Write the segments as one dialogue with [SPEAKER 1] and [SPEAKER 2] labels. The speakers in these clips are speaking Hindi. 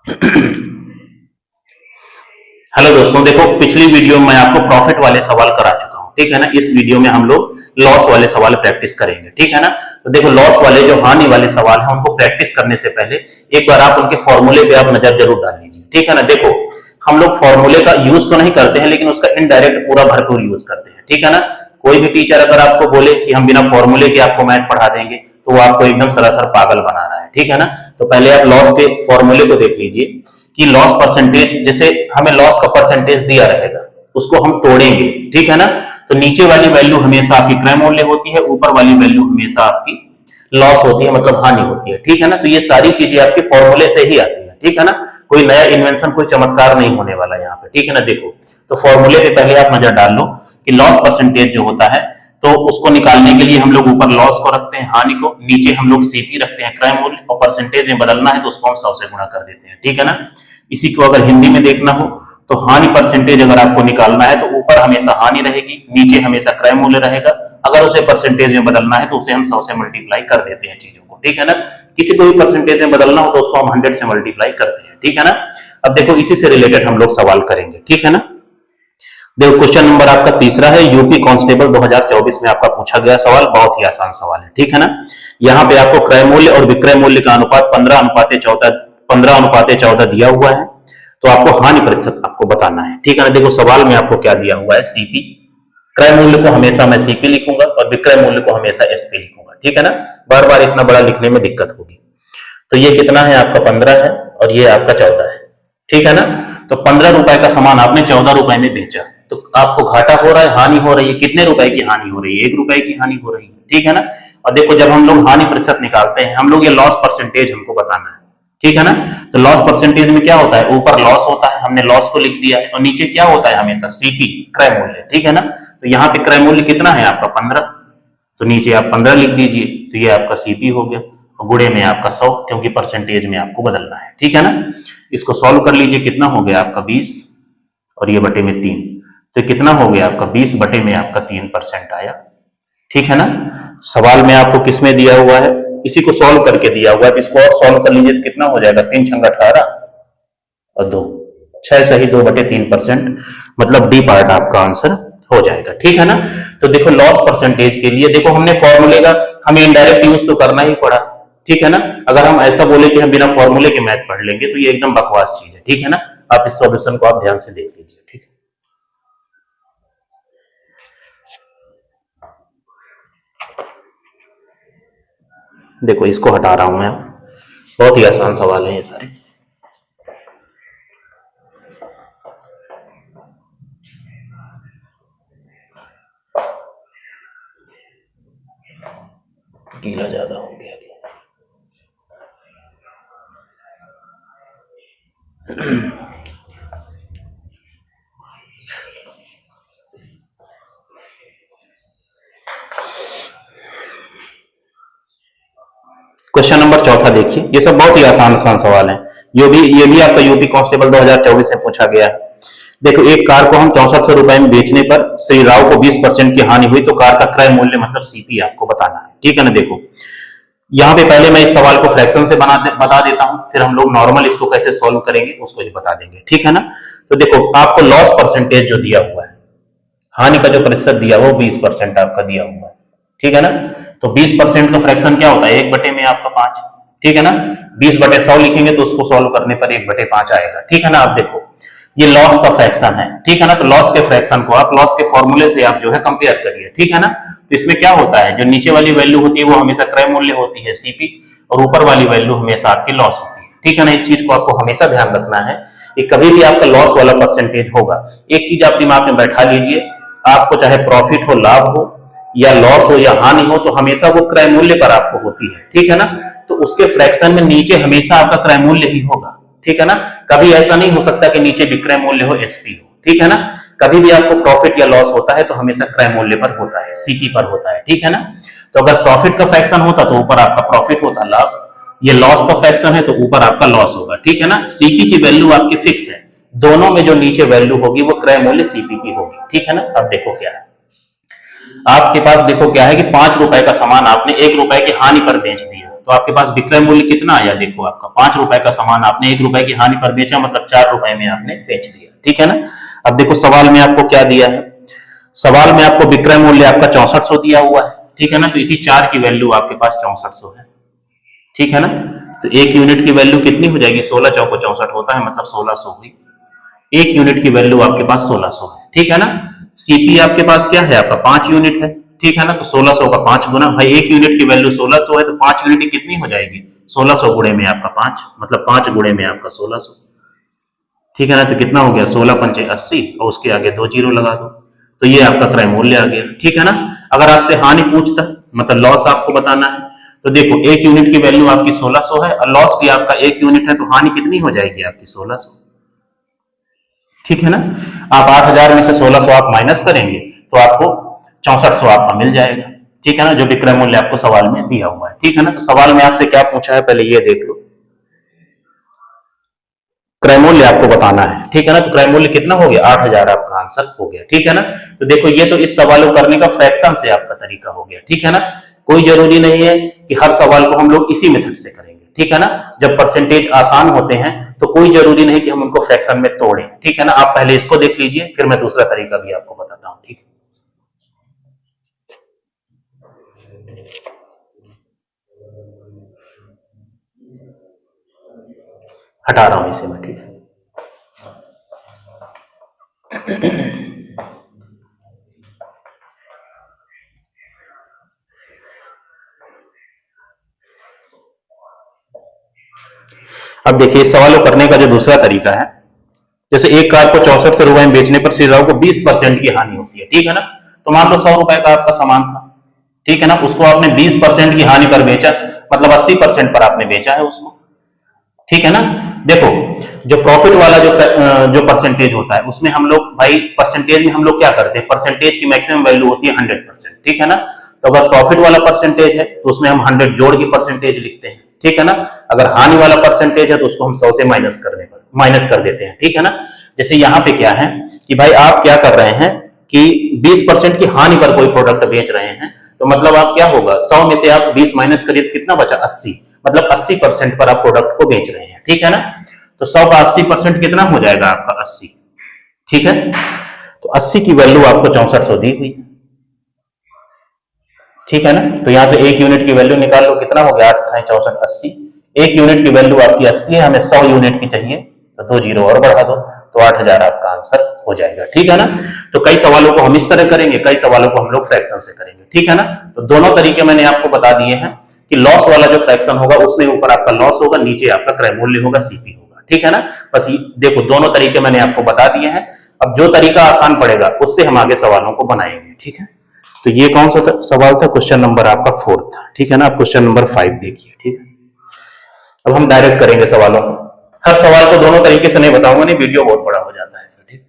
[SPEAKER 1] हेलो दोस्तों, देखो पिछली वीडियो में मैं आपको प्रॉफिट वाले सवाल करा चुका हूं, ठीक है ना। इस वीडियो में हम लोग लॉस वाले सवाल प्रैक्टिस करेंगे, ठीक है ना। तो देखो लॉस वाले जो हानि वाले सवाल हैं उनको प्रैक्टिस करने से पहले एक बार आप उनके फॉर्मूले पे आप नजर जरूर डाल लीजिए, ठीक है ना। देखो हम लोग फॉर्मूले का यूज तो नहीं करते हैं, लेकिन उसका इनडायरेक्ट पूरा भरपूर यूज करते हैं, ठीक है ना। कोई भी टीचर अगर आपको बोले कि हम बिना फॉर्मूले के आपको मैथ पढ़ा देंगे तो वो आपको एकदम सरासर पागल बना रहा है, ठीक है ना। तो पहले आप लॉस के फॉर्मूले को देख लीजिए कि लॉस परसेंटेज, जैसे हमें लॉस का परसेंटेज दिया रहेगा उसको हम तोड़ेंगे, ठीक है ना। तो नीचे वाली वैल्यू हमेशा आपकी क्रय मूल्य होती है, ऊपर वाली वैल्यू हमेशा आपकी लॉस होती है, मतलब हानि होती है, ठीक है ना। तो ये सारी चीजें आपके फॉर्मूले से ही आती है, ठीक है ना। कोई नया इन्वेंशन, कोई चमत्कार नहीं होने वाला यहाँ पे, ठीक है ना। देखो तो फॉर्मूले पे पहले आप नजर डाल लो कि लॉस परसेंटेज जो होता है तो उसको निकालने के लिए हम लोग ऊपर लॉस को रखते हैं, हानि को, नीचे हम लोग सीपी रखते हैं क्रय मूल्य, और परसेंटेज में बदलना है तो उसको हम 100 से गुणा कर देते हैं, ठीक है ना। इसी को अगर हिंदी में देखना हो तो हानि परसेंटेज अगर आपको निकालना है तो ऊपर हमेशा हानि रहेगी, नीचे हमेशा क्रय मूल्य रहेगा। अगर उसे परसेंटेज में बदलना है तो उसे हम 100 से मल्टीप्लाई कर देते हैं चीजों को, ठीक है ना। किसी को भी परसेंटेज में बदलना हो तो उसको हम 100 से मल्टीप्लाई करते हैं, ठीक है ना। अब देखो इसी से रिलेटेड हम लोग सवाल करेंगे, ठीक है ना। देखो क्वेश्चन नंबर आपका तीसरा है, यूपी कांस्टेबल 2024 में आपका पूछा गया सवाल, बहुत ही आसान सवाल है, ठीक है ना। यहाँ पे आपको क्रय मूल्य और विक्रय मूल्य का अनुपात 15:14 दिया हुआ है, तो आपको हानि प्रतिशत आपको बताना है, ठीक है ना। देखो सवाल में आपको क्या दिया हुआ है, सीपी, क्रय मूल्य को हमेशा मैं सीपी लिखूंगा और विक्रय मूल्य को हमेशा एसपी लिखूंगा, ठीक है ना। बार बार इतना बड़ा लिखने में दिक्कत होगी। तो ये कितना है आपका 15 है और ये आपका 14 है, ठीक है ना। तो 15 रुपए का सामान आपने 14 रुपए में बेचा तो आपको घाटा हो रहा है, हानि हो रही है। कितने रुपए की हानि हो रही है? 1 रुपए की हानि हो रही है, ठीक है ना। और देखो जब हम लोग हानि प्रतिशत निकालते हैं, हम लोग ये लॉस परसेंटेज हमको बताना है, ठीक है ना। तो लॉस परसेंटेज में क्या होता है, ऊपर लॉस होता है, हमने लॉस को लिख दिया है, और नीचे क्या होता है हमेशा सीपी क्रय मूल्य, ठीक है ना। तो यहाँ पे क्रय मूल्य कितना है आपका 15, तो नीचे आप 15 लिख दीजिए, तो ये आपका सीपी हो गया, और गुणे में आपका 100, क्योंकि परसेंटेज में आपको बदलना है, ठीक है ना। इसको सॉल्व कर लीजिए, कितना हो गया आपका 20 और ये बटे में 3, तो कितना हो गया आपका 20 बटे में आपका 3% आया, ठीक है ना। सवाल में आपको किसमें दिया हुआ है, इसी को सॉल्व करके दिया हुआ है, इसको और सॉल्व कर लीजिए तो कितना हो जाएगा, 3 छंग 18 और 2 6 सही 2 बटे 3%, मतलब डी पार्ट आपका आंसर हो जाएगा, ठीक है ना। तो देखो लॉस परसेंटेज के लिए देखो हमने फॉर्मूले का हमें इनडायरेक्ट यूज तो करना ही पड़ा, ठीक है ना। अगर हम ऐसा बोले कि हम बिना फॉर्मूले के मैथ पढ़ लेंगे तो ये एकदम बकवास चीज है, ठीक है ना। आप इस सॉल्यूशन को आप ध्यान से देख लीजिए, ठीक है। देखो इसको हटा रहा हूं मैं, बहुत ही आसान सवाल है ये सारे। गीला ज्यादा हो गया। क्वेश्चन नंबर चौथा देखिए, ये सब बहुत ही आसान सवाल है। ये भी आपका यूपी कांस्टेबल 2024 से पूछा गया है। देखो एक कार को हम 6400 रुपए में बेचने पर श्री राव को 20% की हानि हुई, तो कार का क्रय मूल्य मतलब सीपी आपको बताना है, ठीक है ना। देखो यहाँ पे पहले मैं इस सवाल को फ्रैक्शन से बता देता हूं, फिर हम लोग नॉर्मल इसको कैसे सॉल्व करेंगे उसको ही बता देंगे, ठीक है ना। तो देखो आपको लॉस परसेंटेज जो दिया हुआ है, हानि का जो प्रतिशत दिया हुआ 20% आपका दिया हुआ है, ठीक है ना। तो 20% का फ्रैक्शन क्या होता है, 1 बटे में आपका 5, ठीक है ना। 20 बटे 100 लिखेंगे तो उसको सॉल्व करने पर 1 बटे 5 आएगा, ठीक है ना। आप देखो ये लॉस का फ्रैक्शन है, ठीक है ना। तो लॉस के फ्रैक्शन को आप लॉस के फॉर्मूले से आप जो है कंपेयर करिए, ठीक है ना। तो इसमें क्या होता है, जो नीचे वाली वैल्यू होती है वो हमेशा क्रय मूल्य होती है सीपी, और ऊपर वाली वैल्यू हमेशा आपकी लॉस होती है, ठीक है ना। इस चीज को आपको हमेशा ध्यान रखना है कि कभी भी आपका लॉस वाला परसेंटेज होगा, एक चीज आप दिमाग में बैठा लीजिए, आपको चाहे प्रॉफिट हो, लाभ हो, या लॉस हो या हानि हो, तो हमेशा वो क्रय मूल्य पर आपको होती है, ठीक है ना। तो उसके फ्रैक्शन में नीचे हमेशा आपका क्रय मूल्य ही होगा, ठीक है ना। कभी ऐसा नहीं हो सकता कि नीचे विक्रय मूल्य हो, एसपी हो, ठीक है ना। कभी भी आपको प्रॉफिट या लॉस होता है तो हमेशा क्रय मूल्य पर होता है, सीपी पर होता है, ठीक है ना। तो अगर प्रॉफिट का फ्रैक्शन होता तो ऊपर आपका प्रॉफिट होता, लाभ, ये लॉस का फ्रैक्शन है तो ऊपर आपका लॉस होगा, ठीक है ना। सीपी की वैल्यू आपकी फिक्स है, दोनों में जो नीचे वैल्यू होगी वो क्रय मूल्य सीपी की होगी, ठीक है ना। अब देखो क्या है आपके पास, देखो क्या है कि 5 रुपए का सामान आपने 1 रुपए की हानि पर बेच दिया, तो आपके पास विक्रय मूल्य कितना आया, देखो आपका 5 रुपए का सामान आपने 1 रुपए की हानि पर बेचा, मतलब 4 रुपए में आपने बेच दिया, ठीक है ना। अब देखो सवाल में आपको क्या दिया है, सवाल में आपको विक्रय मूल्य आपका 6400 दिया हुआ है, ठीक है ना। तो इसी 4 की वैल्यू आपके पास 6400 है, ठीक है ना। तो 1 यूनिट की वैल्यू कितनी हो जाएगी, 16 चौको 64 होता है, मतलब 1600 हुई। 1 यूनिट की वैल्यू आपके पास 1600 है, ठीक है ना। सीपी आपके पास क्या है, आपका 5 यूनिट है, ठीक है ना। तो 1600 का 5 गुना, भाई 1 यूनिट की वैल्यू 1600 है, तो 5 यूनिट कितनी हो जाएगी, 1600 गुणे में आपका 5, मतलब 5 गुणे में आपका 1600, ठीक है ना। तो कितना हो गया, 16 पंचे 80 और उसके आगे 2 जीरो लगा दो, तो ये आपका क्रय मूल्य आ गया, ठीक है ना। अगर आपसे हानि पूछता, मतलब लॉस आपको बताना है, तो देखो 1 यूनिट की वैल्यू आपकी 1600 है और लॉस भी आपका 1 यूनिट है, तो हानि कितनी हो जाएगी आपकी 1600, ठीक है ना। आप 8000 में से 1600 आप माइनस करेंगे तो आपको 6400 आपका मिल जाएगा, ठीक है ना, जो विक्रय मूल्य आपको सवाल में दिया हुआ है, ठीक है ना। तो सवाल में आपसे क्या पूछा है, पहले ये देख लो, क्रय मूल्य आपको बताना है, ठीक है ना। तो क्रय मूल्य कितना हो गया, 8000 आपका आंसर हो गया, ठीक है ना। तो देखो ये तो इस सवाल को करने का फ्रैक्शन से आपका तरीका हो गया, ठीक है ना। कोई जरूरी नहीं है कि हर सवाल को हम लोग इसी मेथड से करेंगे, ठीक है ना। जब परसेंटेज आसान होते हैं तो कोई जरूरी नहीं कि हम उनको फ्रैक्शन में तोड़ें, ठीक है ना। आप पहले इसको देख लीजिए, फिर मैं दूसरा तरीका भी आपको बताता हूं, ठीक है। हटा रहा हूं इसे मैं, ठीक है। अब देखिए इस सवाल को करने का जो दूसरा तरीका है, जैसे एक कार को 64 रुपए में बेचने पर श्री राव को 20% की हानि होती है, ठीक है ना। तो मान लो 100 रुपए का आपका सामान था, ठीक है ना, उसको आपने 20% की हानि पर बेचा, मतलब 80% पर आपने बेचा है उसको, ठीक है ना। देखो जो प्रॉफिट वाला जो परसेंटेज होता है उसमें हम लोग भाई परसेंटेज में हम लोग क्या करते हैं, परसेंटेज की मैक्सिमम वैल्यू होती है 100%, ठीक है ना। तो अगर प्रॉफिट वाला परसेंटेज है तो उसमें हम 100 जोड़ की परसेंटेज लिखते हैं, ठीक है ना। अगर हानि वाला परसेंटेज है तो उसको हम 100 से माइनस कर देते हैं, ठीक है ना। जैसे यहाँ पे क्या है कि भाई आप क्या कर रहे हैं कि 20% की हानि पर कोई प्रोडक्ट बेच रहे हैं, तो मतलब आप क्या होगा, 100 में से आप 20 माइनस करिए तो कितना बचा, 80, मतलब 80% पर आप प्रोडक्ट को बेच रहे हैं, ठीक है ना। तो 100 का 80% कितना हो जाएगा आपका 80, ठीक है। तो 80 की वैल्यू आपको 6400 दी हुई, ठीक है ना। तो यहां से 1 यूनिट की वैल्यू निकाल लो, कितना हो गया, 8 64 80, 1 यूनिट की वैल्यू आपकी 80 है, हमें 100 यूनिट की चाहिए, तो 2 जीरो और बढ़ा दो, तो 8000 आपका आंसर हो जाएगा, ठीक है ना। तो कई सवालों को हम इस तरह करेंगे, कई सवालों को हम लोग फ्रैक्शन से करेंगे, ठीक है ना। तो दोनों तरीके मैंने आपको बता दिए हैं कि लॉस वाला जो फ्रैक्शन होगा उसमें ऊपर आपका लॉस होगा, नीचे आपका क्रय मूल्य होगा, सीपी होगा, ठीक है ना। बस देखो दोनों तरीके मैंने आपको बता दिए हैं, अब जो तरीका आसान पड़ेगा उससे हम आगे सवालों को बनाएंगे, ठीक है। तो ये कौन सा सवाल था, क्वेश्चन नंबर आपका 4 था, ठीक है ना। आप क्वेश्चन नंबर 5 देखिए, ठीक है। अब हम डायरेक्ट करेंगे सवालों को, हर सवाल को दोनों तरीके से नहीं बताऊंगा, नहीं वीडियो बहुत बड़ा हो जाता है, ठीक।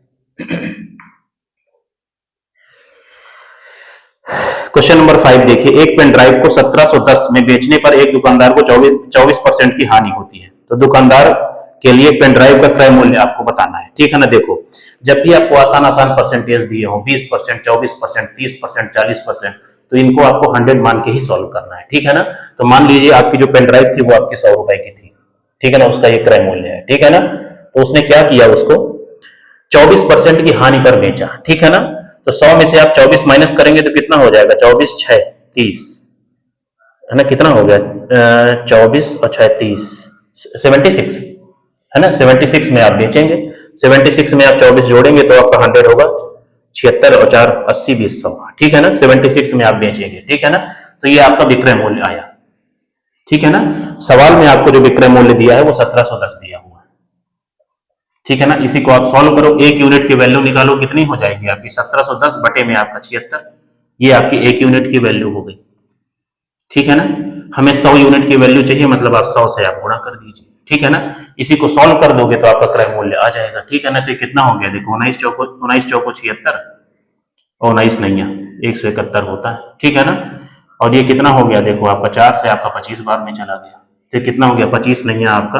[SPEAKER 1] क्वेश्चन नंबर 5 देखिए, एक पेन ड्राइव को 1710 में बेचने पर एक दुकानदार को 24% की हानि होती है, तो दुकानदार के लिए पेन ड्राइव का क्रय मूल्य आपको बताना है, ठीक है ना। देखो जब भी आपको आसान आसान परसेंटेज दिए हो, 20%, 24%, 30%, 40%, तो इनको आपको 100 मान के ही सॉल्व करना है, ठीक है ना। तो मान लीजिए आपकी जो पेन ड्राइव थी वो आपकी 100 रुपए की थी, ठीक है ना, उसका ये क्रय मूल्य है, ठीक है ना। तो उसने क्या किया, उसको 24% की हानि पर बेचा, ठीक है ना। तो 100 में से आप 24 माइनस करेंगे तो कितना हो जाएगा, 24 6 30, है ना, कितना हो गया, 24 और 6 30, 76, है ना। 76 में आप बेचेंगे, 76 में आप 24 जोड़ेंगे तो आपका 100 होगा, 76 और 4 80 20 100, ठीक है ना। 76 में आप बेचेंगे, ठीक है ना। तो ये आपका विक्रय मूल्य आया, ठीक है ना। सवाल में आपको जो विक्रय मूल्य दिया है वो 1710 दिया हुआ है, ठीक है ना। इसी को आप सॉल्व करो, 1 यूनिट की वैल्यू निकालो, कितनी हो जाएगी आपकी 1710 बटे में आपका 76, ये आपकी 1 यूनिट की वैल्यू हो गई, ठीक है ना। हमें 100 यूनिट की वैल्यू चाहिए, मतलब आप 100 से आप गुणा कर दीजिए, ठीक है ना। इसी को सॉल्व कर दोगे तो आपका क्रय मूल्य आ जाएगा, ठीक है ना। तो ये कितना हो गया, देखो 19 चौको 76, और 19 नहीं है 171 होता है, ठीक है ना। और ये कितना हो गया, देखो आपका 4 से आपका 25 बार में चला गया, तो कितना हो गया, 25 नहीं है आपका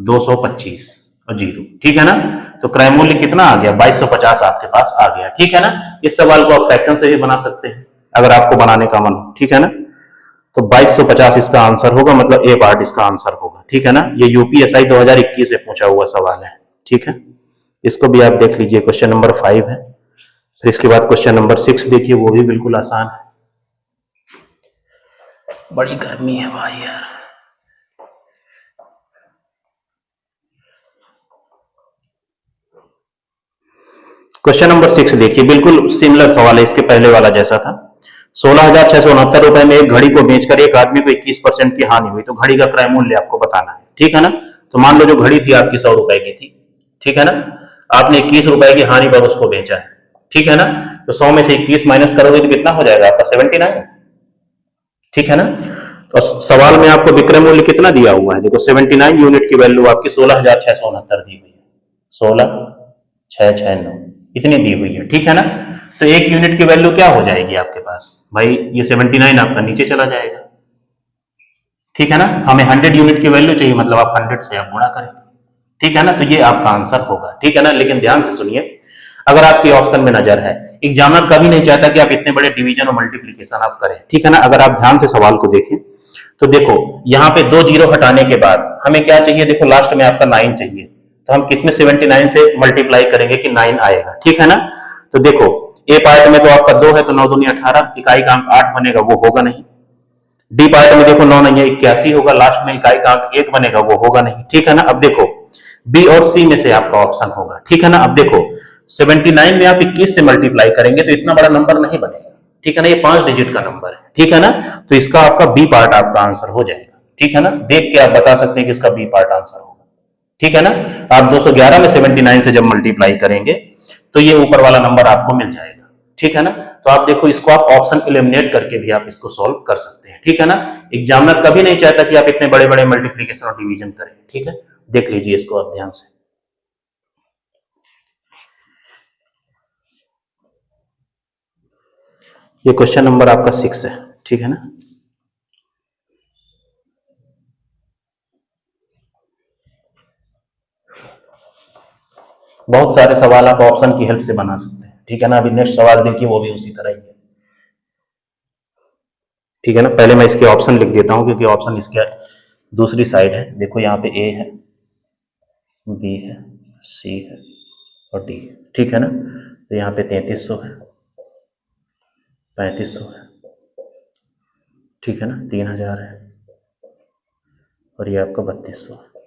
[SPEAKER 1] 225 और जीरो, ठीक है ना। तो क्रय मूल्य कितना आ गया, 2250 आपके पास आ गया, ठीक है ना। इस सवाल को आप फ्रैक्शन से भी बना सकते हैं अगर आपको बनाने का मन हो, ठीक है ना। तो 2250 इसका आंसर होगा, मतलब ए पार्ट इसका आंसर होगा। ठीक है ना, ये यूपीएसआई 2021 में पूछा हुआ सवाल है। ठीक है, इसको भी आप देख लीजिए, क्वेश्चन नंबर 5 है। फिर इसके बाद क्वेश्चन नंबर 6 देखिए, वो भी बिल्कुल आसान है। बड़ी गर्मी है भाई यार। क्वेश्चन नंबर 6 देखिए, बिल्कुल सिमिलर सवाल है इसके पहले वाला जैसा था। 16,669 रुपए में एक घड़ी को बेचकर एक आदमी को 21% की हानि हुई, तो घड़ी का क्रय मूल्य आपको बताना है। ठीक है ना, तो मान लो जो घड़ी थी आपकी 100 रुपए की थी, ठीक है ना, आपने 21 रुपए की हानि पर उसको बेचा है। ठीक है ना, तो 100 में से 21 माइनस करोगे तो कितना हो जाएगा आपका? 79। ठीक है ना, तो सवाल में आपको विक्रय मूल्य कितना दिया हुआ है? देखो 79 यूनिट की वैल्यू आपकी 16,669 दी हुई है, 16,669 इतनी दी हुई है। ठीक है ना, तो एक यूनिट की वैल्यू क्या हो जाएगी आपके पास भाई? ये 79 आपका नीचे चला जाएगा। ठीक है ना, हमें 100 यूनिट की वैल्यू चाहिए, मतलब आप 100 से आप गुणा करेंगे। ठीक है ना, तो ये आपका आंसर होगा। ठीक है ना, लेकिन ध्यान से सुनिए, अगर आपकी ऑप्शन में नजर है, एग्जामिनर कभी नहीं चाहता कि आप इतने बड़े डिवीजन और मल्टीप्लीकेशन आप करें। ठीक है ना, अगर आप ध्यान से सवाल को देखें तो देखो यहाँ पे 2 जीरो हटाने के बाद हमें क्या चाहिए? देखो लास्ट में आपका 9 चाहिए, तो हम किसमें 79 से मल्टीप्लाई करेंगे कि 9 आएगा। ठीक है ना, तो देखो ए पार्ट में तो आपका 2 है, तो 9 दूनी 18, इकाई का अंक 8 बनेगा, वो होगा नहीं। डी पार्ट में देखो 9 नहीं है, 81 होगा, लास्ट में इकाई का अंक 1 बनेगा, वो होगा नहीं। ठीक है ना, अब देखो बी और सी में से आपका ऑप्शन होगा। ठीक है ना, अब देखो 79 में आप 21 से मल्टीप्लाई करेंगे तो इतना बड़ा नंबर नहीं बनेगा। ठीक है ना, ये 5 डिजिट का नंबर है। ठीक है ना, तो इसका आपका बी पार्ट आपका आंसर हो जाएगा। ठीक है ना, देख के आप बता सकते हैं कि इसका बी पार्ट आंसर होगा। ठीक है ना, आप 211 में 79 से जब मल्टीप्लाई करेंगे तो ये ऊपर वाला नंबर आपको मिल जाएगा। ठीक है ना, तो आप देखो इसको आप ऑप्शन एलिमिनेट करके भी आप इसको सॉल्व कर सकते हैं। ठीक है ना, एग्जामिनर कभी नहीं चाहता कि आप इतने बड़े बड़े मल्टीप्लीकेशन और डिवीजन करें। ठीक है, देख लीजिए इसको आप ध्यान से। ये क्वेश्चन नंबर आपका 6 है। ठीक है ना, बहुत सारे सवाल आप ऑप्शन की हेल्प से बना सकते हैं। ठीक है ना, अभी नेक्स्ट सवाल देखिए, वो भी उसी तरह ही है। ठीक है ना, पहले मैं इसके ऑप्शन लिख देता हूं क्योंकि ऑप्शन इसके दूसरी साइड है। देखो यहाँ पे ए है, बी है, सी है और डी है। ठीक है ना, तो यहाँ पे 3300 है, 3500 है, ठीक है ना, 3000 है और ये आपका 3200 है।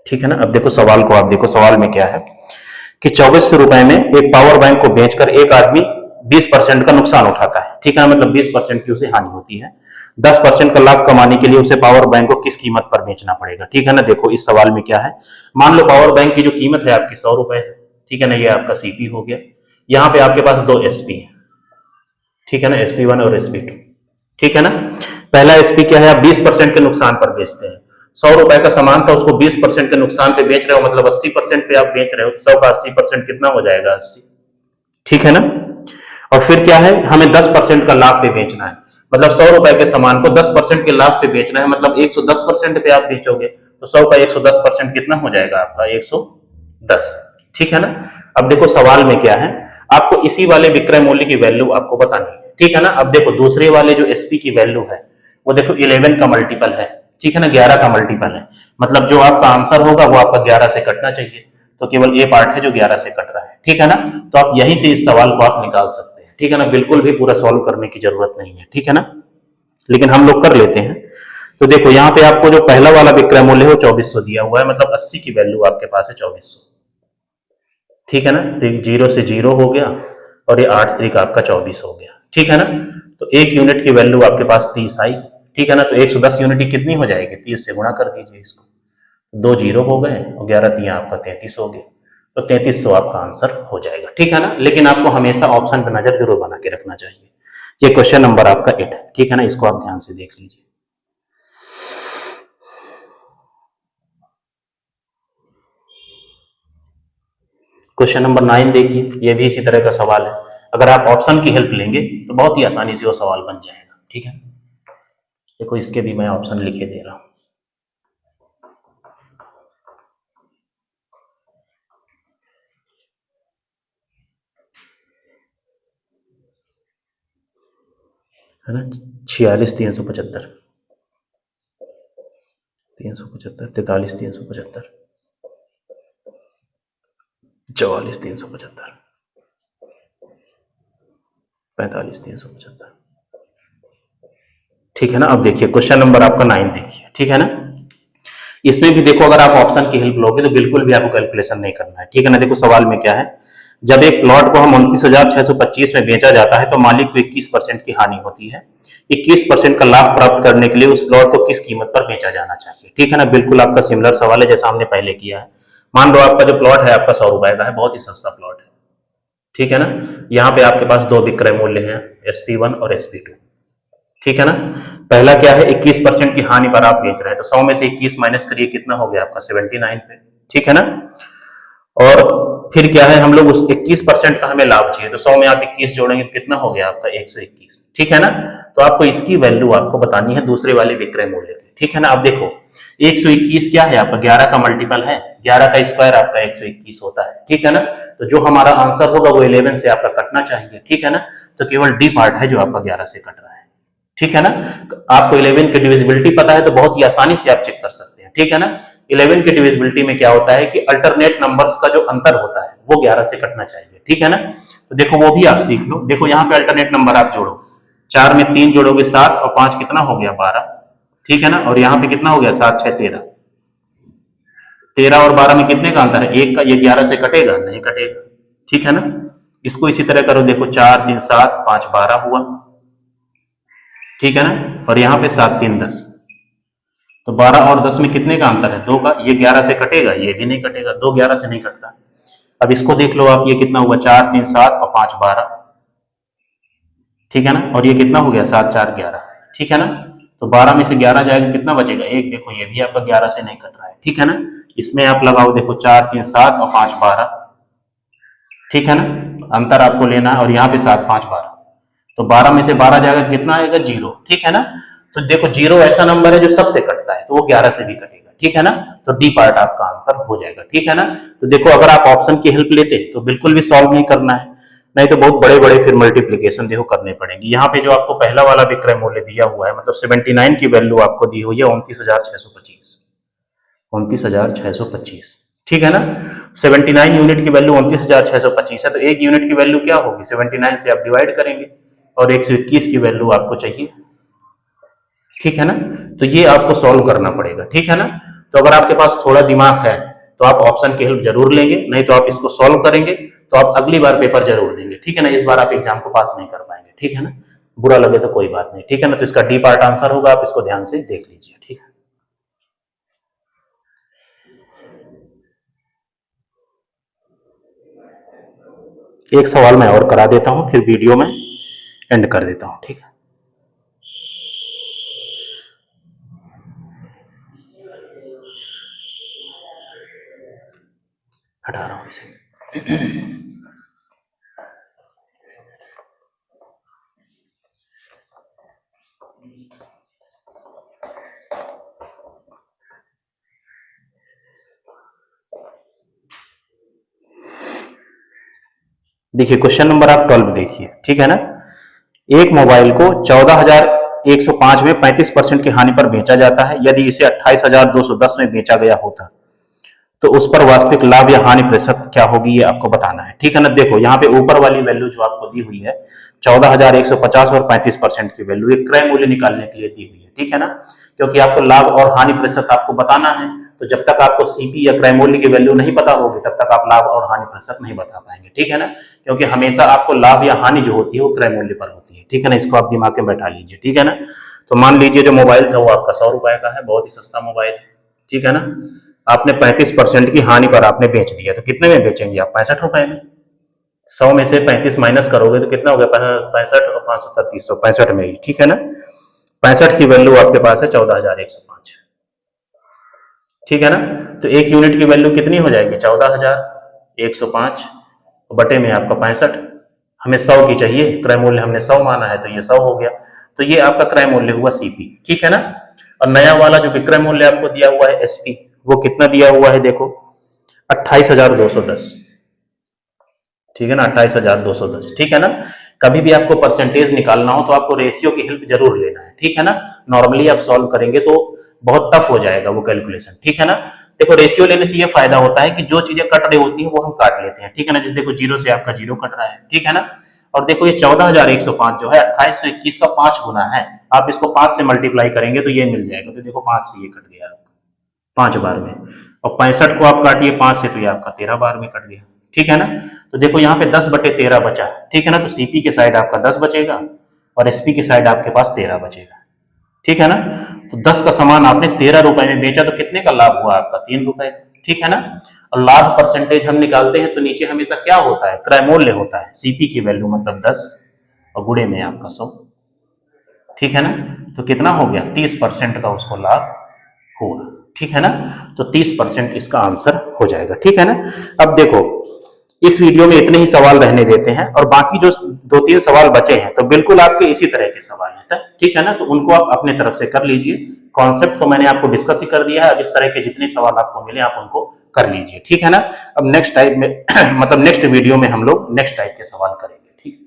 [SPEAKER 1] ठीक है ना, अब देखो सवाल को, आप देखो सवाल में क्या है कि 2400 रुपए में एक पावर बैंक को बेचकर एक आदमी 20% का नुकसान उठाता है। ठीक है ना, मतलब 20% की उसे हानि होती है। 10% का लाभ कमाने के लिए उसे पावर बैंक को किस कीमत पर बेचना पड़ेगा? ठीक है ना, देखो इस सवाल में क्या है, मान लो पावर बैंक की जो कीमत है आपकी 100 रुपए है। ठीक है ना, ये आपका सीपी हो गया। यहाँ पे आपके पास 2 एसपी है। ठीक है ना, SP1 और SP2। ठीक है ना, पहला एसपी क्या है? आप 20% के नुकसान पर बेचते हैं। 100 रुपए का सामान था, उसको 20% के नुकसान पे बेच रहे हो, मतलब 80% पे आप बेच रहे हो, तो 100 का 80% कितना हो जाएगा? 80। ठीक है ना, और फिर क्या है, हमें 10% का लाभ पे बेचना है, मतलब 100 रुपए के सामान को 10% के लाभ पे बेचना है, मतलब 110% पे आप बेचोगे, तो 100 का 110% कितना हो जाएगा आपका? 110। ठीक है ना, अब देखो सवाल में क्या है, आपको इसी वाले विक्रय मूल्य की वैल्यू आपको बतानी है। ठीक है ना, अब देखो दूसरे वाले जो एसपी की वैल्यू है वो देखो 11 का मल्टीपल है। ठीक है ना, 11 का मल्टीपल है, मतलब जो आपका आंसर होगा वो आपका 11 से कटना चाहिए, तो केवल ए पार्ट है जो 11 से कट रहा है। ठीक है ना, तो आप यहीं से इस सवाल को आप निकाल सकते हैं। ठीक है ना, बिल्कुल भी पूरा सॉल्व करने की जरूरत नहीं है। ठीक है ना, लेकिन हम लोग कर लेते हैं। तो देखो यहाँ पे आपको जो पहला वाला विक्रय मूल्य है वो 2400 दिया हुआ है, मतलब 80 की वैल्यू आपके पास है 2400। ठीक है ना, तो 0 से 0 हो गया और ये 8 त्रिक आपका 24 हो गया। ठीक है ना, तो एक यूनिट की वैल्यू आपके पास 30 आई। ठीक है ना, तो 110 यूनिट की कितनी हो जाएगी? 30 से गुणा कर दीजिए इसको, 2 जीरो हो गए और 11 तिया आपका 33 हो गया, तो 3300 आपका आंसर हो जाएगा। ठीक है ना, लेकिन आपको हमेशा ऑप्शन पर नजर जरूर बना के रखना चाहिए। ये क्वेश्चन नंबर आपका 8 है। ठीक है ना, इसको आप ध्यान से देख लीजिए। क्वेश्चन नंबर 9 देखिए, ये भी इसी तरह का सवाल है। अगर आप ऑप्शन की हेल्प लेंगे तो बहुत ही आसानी से वो सवाल बन जाएगा। ठीक है, देखो इसके भी मैं ऑप्शन लिखे दे रहा हूं। है ना, 46,375। 4375, 43,375, 44,375, 45,375। ठीक है ना। अब देखिए क्वेश्चन नंबर आपका 9 देखिए, ठीक है ना। इसमें भी देखो अगर आप ऑप्शन की हेल्प लोगे तो बिल्कुल भी आपको कैलकुलेशन नहीं करना है, ठीक है ना। देखो सवाल में क्या है, जब एक प्लॉट को हम 29,625 में बेचा जाता है तो मालिक को 21% की हानि होती है। 21% का लाभ प्राप्त करने के लिए उस प्लॉट को किस कीमत पर बेचा जाना चाहिए, ठीक है ना। बिल्कुल आपका सिमिलर सवाल है जैसा हमने पहले किया है। मान लो आपका जो प्लॉट है आपका 100 रुपए का है, बहुत ही सस्ता प्लॉट है, ठीक है ना। यहाँ पे आपके पास दो विक्रय मूल्य हैं, SP1 और SP2, ठीक है ना। पहला क्या है, 21% की हानि पर आप बेच रहे हैं, तो 100 में से 21 माइनस करिए, कितना हो गया आपका 79 पे, ठीक है ना। और फिर क्या है, हम लोग उस 21% का हमें लाभ चाहिए, तो 100 में आप 21 जोड़ेंगे तो कितना हो गया आपका 121, ठीक है ना। तो आपको इसकी वैल्यू आपको बतानी है दूसरे वाले विक्रय मूल्य की, ठीक है ना। अब देखो 121 क्या है आपका 11 का मल्टीपल है, 11 का स्क्वायर आपका 121 होता है, ठीक है ना। तो जो हमारा आंसर होगा वो 11 से आपका कटना चाहिए, ठीक है ना। तो केवल डी पार्ट है जो आपका 11 से कट रहा है, ठीक है ना। आपको 11 की डिविजिबिलिटी पता है तो बहुत ही आसानी से आप चेक कर सकते हैं, ठीक है ना। 11 की डिविजिबिलिटी में क्या होता है कि अल्टरनेट नंबर्स का जो अंतर होता है वो 11 से कटना चाहिए, ठीक है ना। तो देखो वो भी आप सीख लो। देखो यहाँ पे अल्टरनेट नंबर आप जोड़ो, 4 में 3 जोड़ोगे 7 और 5 कितना हो गया 12, ठीक है ना। और यहाँ पे कितना हो गया 7 6 13, 13 और 12 में कितने का अंतर है, एक का। ये 11 से कटेगा नहीं कटेगा, ठीक है ना। इसको इसी तरह करो, देखो 4 3 7 5 12 हुआ, ठीक है ना। और यहाँ पे 7 3 10, तो 12 और 10 में कितने का अंतर है 2 का। ये 11 से कटेगा, ये भी नहीं कटेगा, 2 11 से नहीं कटता। अब इसको देख लो आप, ये कितना हुआ 4 3 7 और 5 12, ठीक है ना। और ये कितना हो गया 7 4 11, ठीक है ना। तो 12 में से 11 जाएगा, कितना बचेगा 1। देखो ये भी आपका 11 से नहीं कट रहा है, ठीक है ना। इसमें आप लगाओ, देखो 4 3 7 और 5 12, ठीक है ना। अंतर आपको लेना है, और यहाँ पे 7 5 12, तो 12 में से 12 जाएगा कितना आएगा 0, ठीक है ना। तो देखो 0 ऐसा नंबर है जो सबसे कटता है, तो वो 11 से भी कटेगा, ठीक है ना। तो डी पार्ट आपका आंसर हो जाएगा, ठीक है ना। तो देखो अगर आप ऑप्शन की हेल्प लेते तो बिल्कुल भी सॉल्व नहीं करना है, नहीं तो बहुत बड़े बड़े फिर मल्टीप्लीकेशन देखो करने पड़ेंगे। यहाँ पे जो आपको पहला वाला विक्रय मूल्य दिया हुआ है, मतलब 79 की वैल्यू आपको दी हुई है 29,625, 29,625, ठीक है ना। 79 यूनिट की वैल्यू 29,625 है, तो एक यूनिट की वैल्यू क्या होगी 79 से आप डिवाइड करेंगे, और 121 की वैल्यू आपको चाहिए, ठीक है ना। तो ये आपको सॉल्व करना पड़ेगा, ठीक है ना। तो अगर आपके पास थोड़ा दिमाग है तो आप ऑप्शन की हेल्प जरूर लेंगे, नहीं तो आप इसको सॉल्व करेंगे तो आप अगली बार पेपर जरूर देंगे, ठीक है ना। इस बार आप एग्जाम को पास नहीं कर पाएंगे, ठीक है ना। बुरा लगे तो कोई बात नहीं, ठीक है ना। तो इसका डी पार्ट आंसर होगा, आप इसको ध्यान से देख लीजिए, ठीक है। एक सवाल मैं और करा देता हूं, फिर वीडियो में एंड कर देता हूं, ठीक है। हटा रहा हूं इसे। देखिए क्वेश्चन नंबर आप 12 देखिए, ठीक है ना। एक मोबाइल को 14,105 में 35% की हानि पर बेचा जाता है। यदि इसे 28,210 में बेचा गया होता तो उस पर वास्तविक लाभ या हानि प्रतिशत क्या होगी, ये आपको बताना है, ठीक है ना। देखो यहाँ पे ऊपर वाली वैल्यू जो आपको दी हुई है 14,150 और 35% की वैल्यू एक क्रय मूल्य निकालने के लिए दी हुई है, ठीक है ना। क्योंकि आपको लाभ और हानि प्रतिशत आपको बताना है, तो जब तक आपको सीपी या क्रय मूल्य की वैल्यू नहीं पता होगी तब तक आप लाभ और हानि प्रतिशत नहीं बता पाएंगे, ठीक है ना। क्योंकि हमेशा आपको लाभ या हानि जो होती है वो क्रय मूल्य पर होती है, ठीक है ना। इसको आप दिमाग में बैठा लीजिए, ठीक है ना। तो मान लीजिए जो मोबाइल था वो आपका 100 रुपए का है, बहुत ही सस्ता मोबाइल, ठीक है ना। आपने 35% की हानि पर आपने बेच दिया, तो कितने में बेचेंगे आप 65 रुपए में। 100 में से 35 माइनस करोगे तो कितना हो गया 65 और 5 70 30, 65 में ही, ठीक है ना। 65 की वैल्यू आपके पास है 14,105, ठीक है ना। तो एक यूनिट की वैल्यू कितनी हो जाएगी 14,105 बटे में आपका 65, हमें 100 की चाहिए, क्रय मूल्य हमने 100 माना है तो ये 100 हो गया। तो ये आपका क्रय मूल्य हुआ सीपी, ठीक है ना। और नया वाला जो विक्रय मूल्य आपको दिया हुआ है एसपी, वो कितना दिया हुआ है देखो 28,210, ठीक है ना। 28,210, ठीक है ना। कभी भी आपको परसेंटेज निकालना हो तो आपको रेशियो की हेल्प जरूर लेना है, ठीक है ना। नॉर्मली आप सॉल्व करेंगे तो बहुत टफ हो जाएगा वो कैलकुलेशन, ठीक है ना। देखो रेशियो लेने से ये फायदा होता है कि जो चीजें कट रही होती है वो हम काट लेते हैं, ठीक है ना। जैसे देखो जीरो से आपका जीरो कट रहा है, ठीक है ना। और देखो ये 14,105 जो है 2821 का 5 गुना है, आप इसको 5 से मल्टीप्लाई करेंगे तो ये मिल जाएगा। तो देखो 5 से ये कट गया आपका 5 बार में, और 65 को आप काटिए 5 से तो ये आपका 13 बार में कट गया, ठीक है ना। तो देखो यहाँ पे 10/13 बचा, ठीक है ना। तो सीपी के साइड आपका 10 बचेगा और एसपी के साइड आपके पास 13 बचेगा, ठीक है ना। तो 10 का सामान आपने 13 रुपए में बेचा तो कितने का लाभ हुआ आपका? 3 रुपए का, ठीक है ना। और लाभ परसेंटेज हम निकालते हैं तो नीचे हमेशा क्या होता है? क्रय मूल्य होता है, सीपी की वैल्यू मतलब 10 और गुणे में आपका 100, ठीक है ना। तो कितना हो गया? 30% का उसको लाभ हुआ, ठीक है ना। तो 30% इसका आंसर हो जाएगा, ठीक है ना। अब देखो इस वीडियो में इतने ही सवाल रहने देते हैं, और बाकी जो 2-3 सवाल बचे हैं तो बिल्कुल आपके इसी तरह के सवाल हैं, ठीक है ना। तो उनको आप अपने तरफ से कर लीजिए। कॉन्सेप्ट तो मैंने आपको डिस्कस ही कर दिया है, अब इस तरह के जितने सवाल आपको मिले आप उनको कर लीजिए, ठीक है ना। अब नेक्स्ट टाइप में मतलब नेक्स्ट वीडियो में हम लोग नेक्स्ट टाइप के सवाल करेंगे, ठीक है।